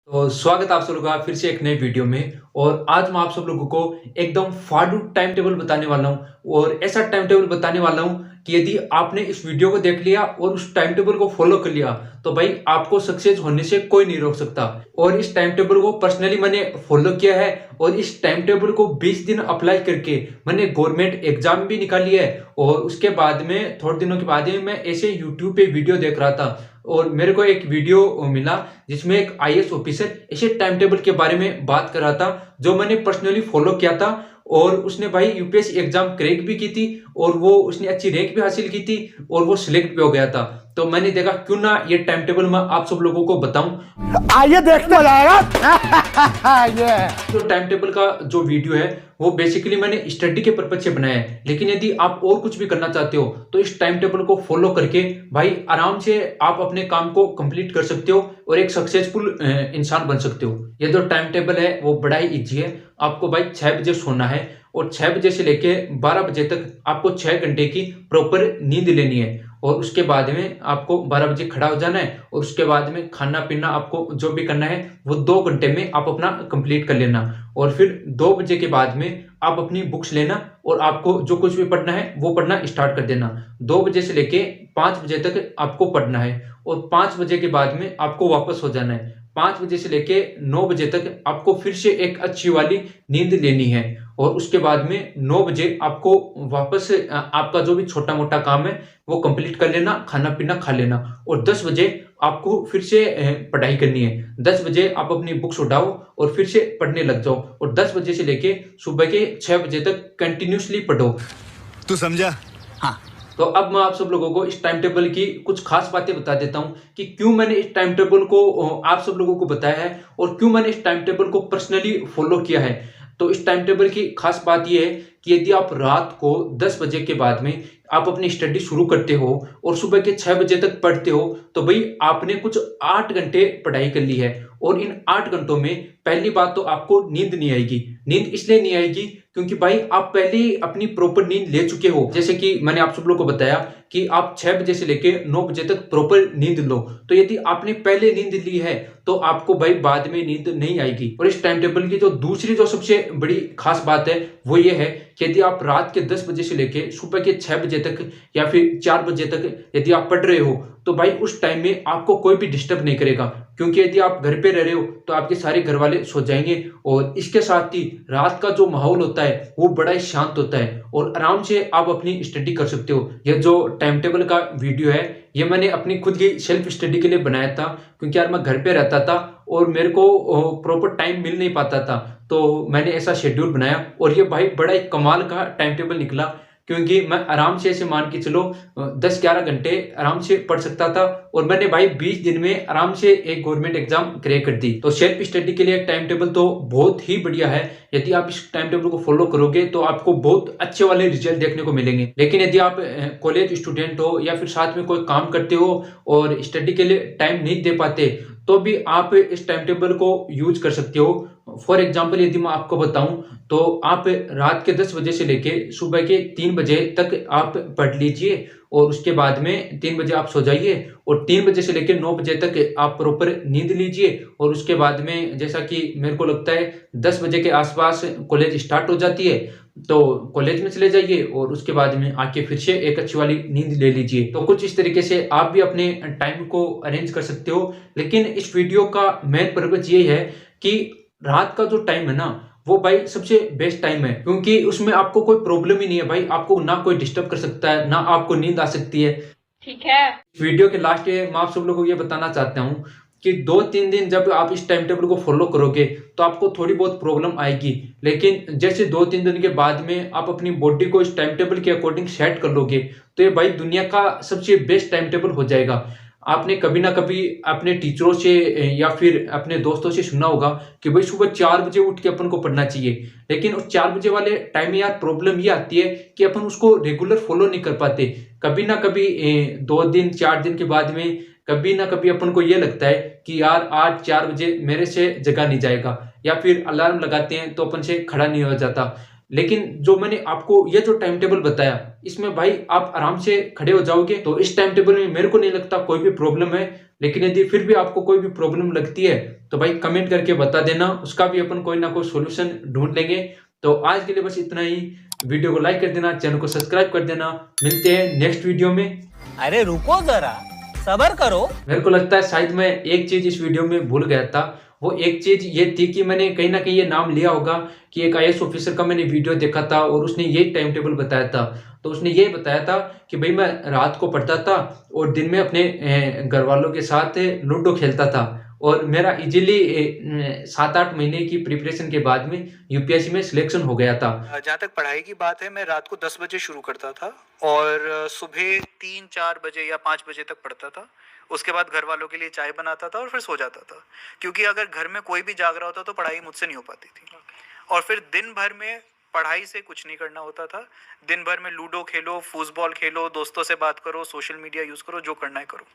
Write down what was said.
तो स्वागत है आप सब लोगों का फिर से एक नए वीडियो में। और आज मैं आप सब लोगों को एकदम फाड़ू टाइम टेबल बताने वाला हूं और ऐसा टाइम टेबल बताने वाला हूं कि यदि आपने इस वीडियो को देख लिया और उस टाइम टेबल को फॉलो कर लिया तो भाई आपको सक्सेस होने से कोई नहीं रोक सकता। और इस टाइम टेबल को पर्सनली मैंने फॉलो किया है और इस टाइम टेबल को 20 दिन अप्लाई करके मैंने गवर्नमेंट एग्जाम भी निकाली है। और उसके बाद में थोड़े दिनों के बाद में मैं ऐसे यूट्यूब पे वीडियो देख रहा था और मेरे को एक वीडियो मिला जिसमें एक आईएएस ऑफिसर इसी टाइम टेबल के बारे में बात कर रहा था जो मैंने पर्सनली फॉलो किया था। और उसने भाई यूपीएससी एग्जाम क्रैक भी की थी और वो उसने अच्छी रैंक भी हासिल की थी और वो सिलेक्ट भी हो गया था। तो मैंने देखा क्यों ना ये टाइम टेबल मैं आप सब लोगों को बताऊं। आइए देखते हो जाएगा। ये तो टाइम टेबल का जो वीडियो है वो बेसिकली मैंने स्टडी के पर्पज से बनाया है, लेकिन यदि आप और कुछ भी करना चाहते हो तो इस टाइम टेबल को फॉलो करके भाई आराम से आप अपने काम को कंप्लीट कर सकते हो और एक सक्सेसफुल इंसान बन सकते हो। ये जो टाइम टेबल है वो बड़ा ही इजी है। आपको भाई 6 बजे सोना है और 6 बजे से लेके 12 बजे तक आपको 6 घंटे की प्रॉपर नींद लेनी है। और उसके बाद में आपको 12 बजे खड़ा हो जाना है और उसके बाद में खाना पीना आपको जो भी करना है वो 2 घंटे में आप अपना कंप्लीट कर लेना। और फिर 2 बजे के बाद में आप अपनी बुक्स लेना और आपको जो कुछ भी पढ़ना है वो पढ़ना स्टार्ट कर देना। 2 बजे से लेके 5 बजे तक आपको पढ़ना है और 5 बजे के बाद में आपको वापस हो जाना है। 5 बजे से लेके 9 बजे तक आपको फिर से एक अच्छी वाली नींद लेनी है और उसके बाद में 9 बजे आपको वापस आपका जो भी छोटा मोटा काम है वो कंप्लीट कर लेना, खाना पीना खा लेना। और 10 बजे आपको फिर से पढ़ाई करनी है। 10 बजे आप अपनी बुक्स उठाओ और फिर से पढ़ने लग जाओ और 10 बजे से लेके सुबह के 6 बजे तक कंटिन्यूसली पढ़ो। तू समझा? हाँ। तो अब मैं आप सब लोगों को इस टाइम टेबल की कुछ खास बातें बता देता हूं कि क्यों मैंने इस टाइम टेबल को आप सब लोगों को बताया है और क्यों मैंने इस टाइम टेबल को पर्सनली फॉलो किया है। तो इस टाइम टेबल की खास बात यह है कि यदि आप रात को 10 बजे के बाद में आप अपनी स्टडी शुरू करते हो और सुबह के 6 बजे तक पढ़ते हो तो भाई आपने कुछ 8 घंटे पढ़ाई कर ली है। और इन 8 घंटों में पहली बात तो आपको नींद नहीं आएगी। नींद इसलिए नहीं आएगी क्योंकि भाई आप पहले ही अपनी प्रॉपर नींद ले चुके हो। जैसे कि मैंने आप सब लोगों को बताया कि आप 6 बजे से लेके 9 बजे तक प्रॉपर नींद लो। तो यदि आपने पहले नींद ली है तो आपको भाई बाद में नींद नहीं आएगी। और इस टाइम टेबल की जो दूसरी जो सबसे बड़ी खास बात है वो ये है कि यदि आप रात के 10 बजे से लेके सुबह के 6 बजे तक या फिर 4 बजे तक यदि आप पढ़ रहे हो तो भाई उस टाइम में आपको कोई भी डिस्टर्ब नहीं करेगा। क्योंकि यदि आप घर पे रह रहे हो तो आपके सारे घर वाले सो जाएंगे और इसके साथ ही रात का जो माहौल होता है वो बड़ा ही शांत होता है और आराम से आप अपनी स्टडी कर सकते हो। ये जो टाइम टेबल का वीडियो है ये मैंने अपनी खुद की सेल्फ स्टडी के लिए बनाया था क्योंकि यार मैं घर पे रहता था और मेरे को प्रॉपर टाइम मिल नहीं पाता था। तो मैंने ऐसा शेड्यूल बनाया और ये भाई बड़ा एक कमाल का टाइम टेबल निकला क्योंकि मैं आराम से ऐसे मान के चलो 10-11 घंटे आराम से पढ़ सकता था और मैंने भाई 20 दिन में आराम से एक गवर्नमेंट एग्जाम क्रैक कर दी। तो सेल्फ स्टडी के लिए टाइम टेबल तो बहुत ही बढ़िया है। यदि आप इस टाइम टेबल को फॉलो करोगे तो आपको बहुत अच्छे वाले रिजल्ट देखने को मिलेंगे। लेकिन यदि आप कॉलेज स्टूडेंट हो या फिर साथ में कोई काम करते हो और स्टडी के लिए टाइम नहीं दे पाते तो भी आप इस टाइम टेबल को यूज कर सकते हो। फॉर एग्जाम्पल यदि मैं आपको बताऊं तो आप रात के 10 बजे से लेके सुबह के 3 बजे तक आप पढ़ लीजिए और उसके बाद में 3 बजे आप सो जाइए और 3 बजे से लेकर 9 बजे तक आप प्रॉपर नींद लीजिए। और उसके बाद में जैसा कि मेरे को लगता है 10 बजे के आसपास कॉलेज स्टार्ट हो जाती है तो कॉलेज में चले जाइए और उसके बाद में आके फिर से एक अच्छी वाली नींद ले लीजिए। तो कुछ इस तरीके से आप भी अपने टाइम को अरेंज कर सकते हो। लेकिन इस वीडियो का मेन पर्पज ये है कि रात का जो टाइम है ना वो भाई सबसे बेस्ट टाइम है क्योंकि उसमें आपको कोई प्रॉब्लम ही नहीं है। भाई आपको ना कोई डिस्टर्ब कर सकता है ना आपको नींद आ सकती है। ठीक है। वीडियो के लास्ट में मैं आप सब लोगों को ये बताना चाहता हूँ कि 2-3 दिन जब आप इस टाइम टेबल को फॉलो करोगे तो आपको थोड़ी बहुत प्रॉब्लम आएगी। लेकिन जैसे 2-3 दिन के बाद में आप अपनी बॉडी को इस टाइम टेबल के अकॉर्डिंग सेट कर लोगे तो ये भाई दुनिया का सबसे बेस्ट टाइम टेबल हो जाएगा। आपने कभी ना कभी अपने टीचरों से या फिर अपने दोस्तों से सुना होगा कि भाई सुबह 4 बजे उठ के अपन को पढ़ना चाहिए। लेकिन उस 4 बजे वाले टाइम में यार प्रॉब्लम ये आती है कि अपन उसको रेगुलर फॉलो नहीं कर पाते। कभी ना कभी 2 दिन 4 दिन के बाद में कभी ना कभी अपन को ये लगता है कि यार आज 4 बजे मेरे से जगा नहीं जाएगा या फिर अलार्म लगाते हैं तो अपन से खड़ा नहीं हो जाता। लेकिन जो मैंने आपको ये जो टाइम टेबल बताया इसमें भाई आप आराम से खड़े हो जाओगे। तो इस टाइम टेबल में मेरे को नहीं लगता कोई भी प्रॉब्लम है। लेकिन यदि फिर भी आपको कोई भी प्रॉब्लम लगती है तो भाई कमेंट करके बता देना, उसका भी अपन कोई ना कोई सॉल्यूशन ढूंढ लेंगे। तो आज के लिए बस इतना ही। वीडियो को लाइक कर देना, चैनल को सब्सक्राइब कर देना। मिलते हैं नेक्स्ट वीडियो में। अरे रुको जरा, सबर करो। मेरे को लगता है शायद मैं एक चीज इस वीडियो में भूल गया था। वो एक चीज ये थी कि मैंने कहीं ना कहीं ये नाम लिया होगा कि एक आईएएस ऑफिसर का मैंने वीडियो देखा था और उसने ये टाइम टेबल बताया था। तो उसने ये बताया था कि भाई मैं रात को पढ़ता था और दिन में अपने घर वालों के साथ लूडो खेलता था, और मेरा इजीली 7-8 महीने की प्रिपरेशन के बाद में यूपीएससी में सिलेक्शन हो गया था। जहाँ तक पढ़ाई की बात है, मैं रात को 10 बजे शुरू करता था और सुबह 3-4 बजे या 5 बजे तक पढ़ता था। उसके बाद घर वालों के लिए चाय बनाता था और फिर सो जाता था, क्योंकि अगर घर में कोई भी जाग रहा होता तो पढ़ाई मुझसे नहीं हो पाती थी। और फिर दिन भर में पढ़ाई से कुछ नहीं करना होता था। दिन भर में लूडो खेलो, फुटबॉल खेलो, दोस्तों से बात करो, सोशल मीडिया यूज़ करो, जो करना है करो।